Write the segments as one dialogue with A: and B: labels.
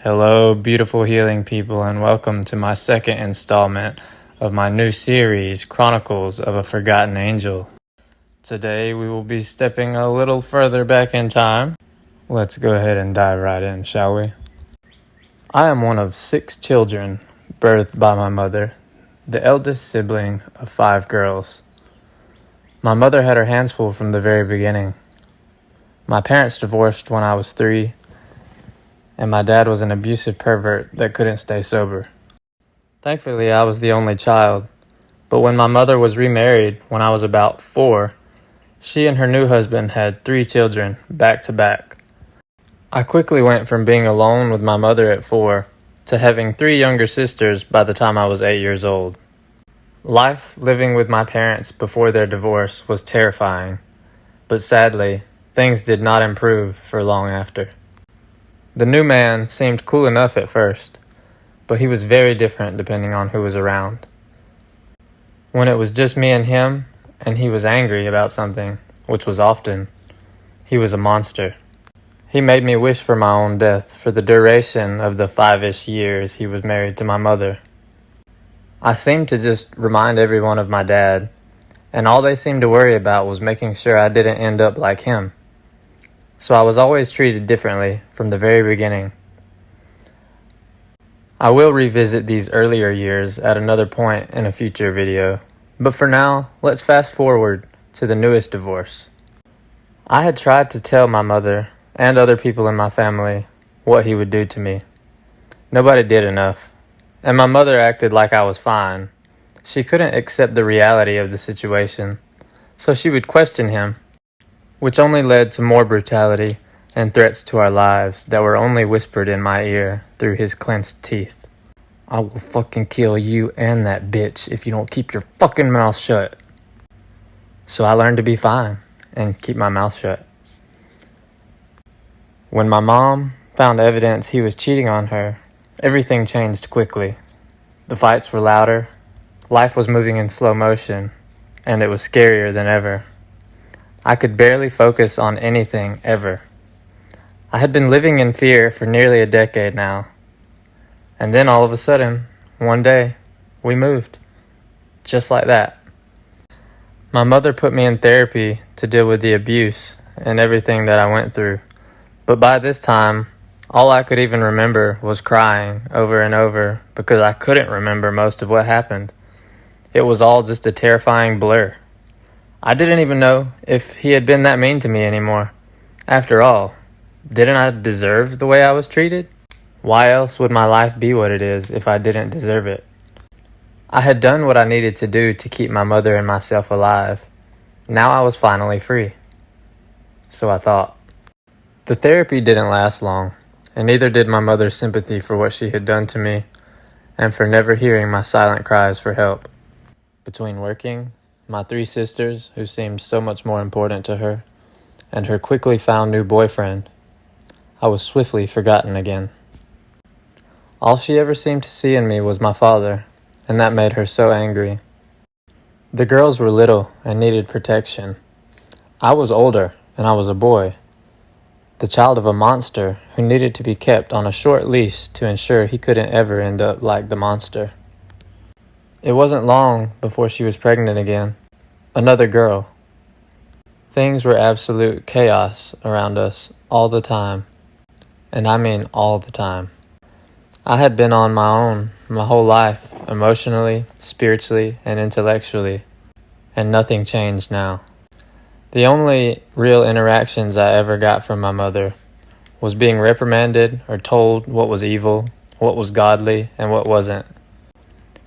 A: Hello, beautiful healing people, and welcome to my second installment of my new series, Chronicles of a Forgotten Angel. Today we will be stepping a little further back in time. Let's go ahead and dive right in, shall we? I am one of 6 children birthed by my mother, the eldest sibling of 5 girls. My mother had her hands full from the very beginning. My parents divorced when I was 3, and my dad was an abusive pervert that couldn't stay sober. Thankfully, I was the only child, but when my mother was remarried when I was about 4, she and her new husband had 3 children, back to back. I quickly went from being alone with my mother at 4 to having 3 younger sisters by the time I was 8 years old. Life living with my parents before their divorce was terrifying, but sadly, things did not improve for long after. The new man seemed cool enough at first, but he was very different depending on who was around. When it was just me and him, and he was angry about something, which was often, he was a monster. He made me wish for my own death for the duration of the 5-ish years he was married to my mother. I seemed to just remind everyone of my dad, and all they seemed to worry about was making sure I didn't end up like him. So I was always treated differently from the very beginning. I will revisit these earlier years at another point in a future video, but for now, let's fast forward to the newest divorce. I had tried to tell my mother and other people in my family what he would do to me. Nobody did enough, and my mother acted like I was fine. She couldn't accept the reality of the situation, so she would question him, which only led to more brutality and threats to our lives that were only whispered in my ear through his clenched teeth. I will fucking kill you and that bitch if you don't keep your fucking mouth shut. So I learned to be fine and keep my mouth shut. When my mom found evidence he was cheating on her, everything changed quickly. The fights were louder, life was moving in slow motion, and it was scarier than ever. I could barely focus on anything ever. I had been living in fear for nearly a decade now. And then all of a sudden, one day, we moved. Just like that. My mother put me in therapy to deal with the abuse and everything that I went through. But by this time, all I could even remember was crying over and over because I couldn't remember most of what happened. It was all just a terrifying blur. I didn't even know if he had been that mean to me anymore. After all, didn't I deserve the way I was treated? Why else would my life be what it is if I didn't deserve it? I had done what I needed to do to keep my mother and myself alive. Now I was finally free. So I thought. The therapy didn't last long, and neither did my mother's sympathy for what she had done to me, and for never hearing my silent cries for help. Between working, my 3 sisters, who seemed so much more important to her, and her quickly found new boyfriend, I was swiftly forgotten again. All she ever seemed to see in me was my father, and that made her so angry. The girls were little and needed protection. I was older, and I was a boy, the child of a monster who needed to be kept on a short leash to ensure he couldn't ever end up like the monster. It wasn't long before she was pregnant again. Another girl. Things were absolute chaos around us all the time. And I mean all the time. I had been on my own my whole life, emotionally, spiritually, and intellectually. And nothing changed now. The only real interactions I ever got from my mother was being reprimanded or told what was evil, what was godly, and what wasn't.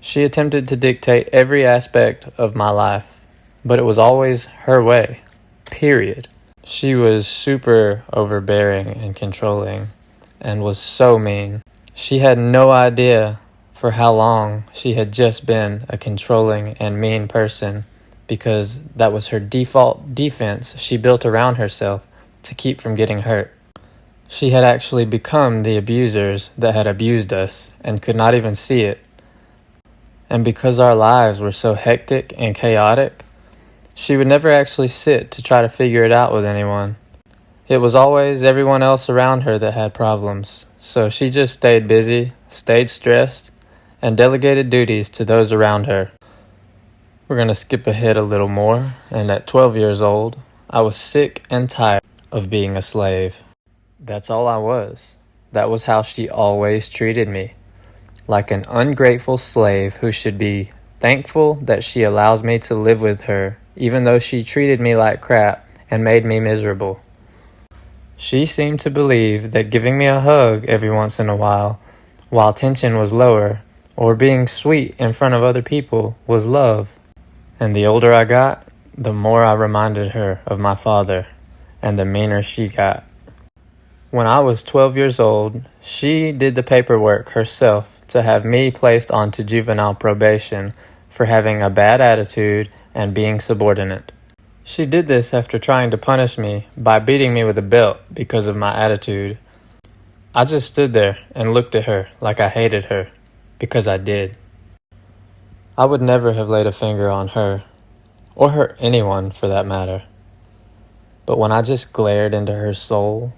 A: She attempted to dictate every aspect of my life, but it was always her way, period. She was super overbearing and controlling, and was so mean. She had no idea for how long she had just been a controlling and mean person, because that was her default defense she built around herself to keep from getting hurt. She had actually become the abusers that had abused us and could not even see it. And because our lives were so hectic and chaotic, she would never actually sit to try to figure it out with anyone. It was always everyone else around her that had problems, so she just stayed busy, stayed stressed, and delegated duties to those around her. We're going to skip ahead a little more, and at 12 years old, I was sick and tired of being a slave. That's all I was. That was how she always treated me, like an ungrateful slave who should be thankful that she allows me to live with her, even though she treated me like crap and made me miserable. She seemed to believe that giving me a hug every once in a while tension was lower, or being sweet in front of other people was love. And the older I got, the more I reminded her of my father, and the meaner she got. When I was 12 years old, she did the paperwork herself to have me placed onto juvenile probation for having a bad attitude and being subordinate. She did this after trying to punish me by beating me with a belt because of my attitude. I just stood there and looked at her like I hated her, because I did. I would never have laid a finger on her, or hurt anyone for that matter. But when I just glared into her soul,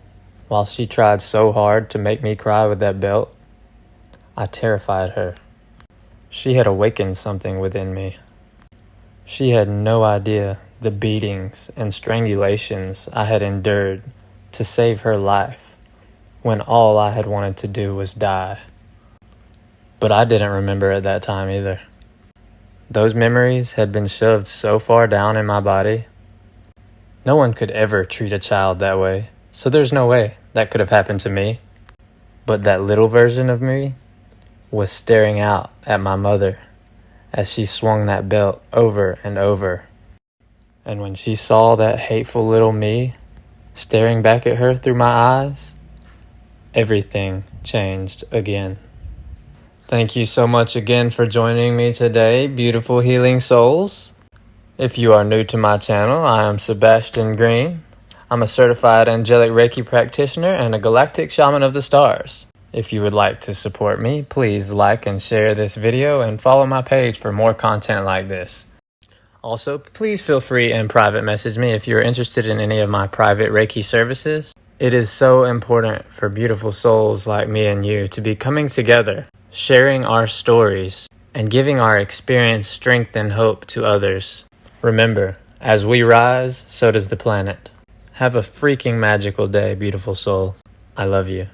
A: while she tried so hard to make me cry with that belt, I terrified her. She had awakened something within me. She had no idea the beatings and strangulations I had endured to save her life, when all I had wanted to do was die. But I didn't remember at that time either. Those memories had been shoved so far down in my body. No one could ever treat a child that way, so there's no way that could have happened to me. But that little version of me was staring out at my mother as she swung that belt over and over. And when she saw that hateful little me staring back at her through my eyes, everything changed again. Thank you so much again for joining me today, beautiful healing souls. If you are new to my channel, I am Sebastian Green. I'm a certified angelic Reiki practitioner and a galactic shaman of the stars. If you would like to support me, please like and share this video and follow my page for more content like this. Also, please feel free and private message me if you're interested in any of my private Reiki services. It is so important for beautiful souls like me and you to be coming together, sharing our stories, and giving our experience strength and hope to others. Remember, as we rise, so does the planet. Have a freaking magical day, beautiful soul. I love you.